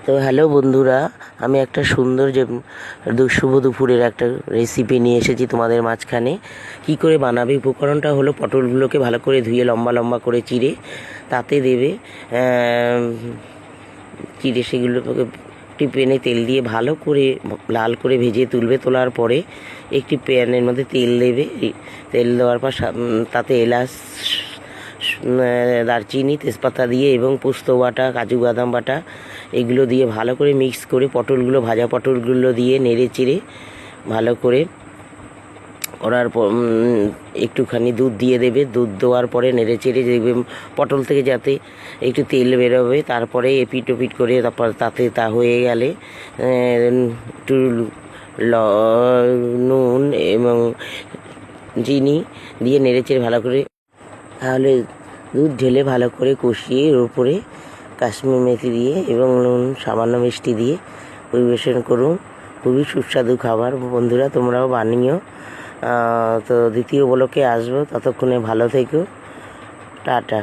তো হ্যালো বন্ধুরা, আমি একটা সুন্দর যে শুভ দুপুরের একটা রেসিপি নিয়ে এসেছি তোমাদের মাঝখানে। কি করে বানাবে? উপকরণটা হলো পটলগুলোকে ভালো করে ধুয়ে লম্বা লম্বা করে চিড়ে তাতে দেবে চিড়ে সেগুলোকে একটি প্যানে তেল দিয়ে ভালো করে লাল করে ভেজে তুলবে। তোলার পরে একটি প্যানের মধ্যে তেল দেবে। তেল দেওয়ার পর তাতে এলাচ, দারচিনি, তেজপাতা দিয়ে এবং পোস্ত বাটা, কাজু বাদাম বাটা এগুলো দিয়ে ভালো করে মিক্স করে পটলগুলো, ভাজা পটলগুলো দিয়ে নেড়ে চেড়ে ভালো করে করার পর একটুখানি দুধ দিয়ে দেবে। দুধ দেওয়ার পরে নেড়ে চেড়ে দেখবে পটল থেকে যাতে একটু তেল বেরোবে। তারপরে এপিট ওপিট করে তারপর তাতে তা হয়ে গেলে একটু নুন এবং চিনি দিয়ে নেড়ে চেড়ে ভালো করে, তাহলে দুধ ঢেলে ভালো করে কষিয়ে এর উপরে কাশ্মীর মেথি দিয়ে এবং নুন সামান্য মিষ্টি দিয়ে পরিবেশন করুন। খুবই সুস্বাদু খাবার বন্ধুরা, তোমরাও বানিও। তো দ্বিতীয় ব্লকে আসবো, ততক্ষণে ভালো থেকো, টাটা।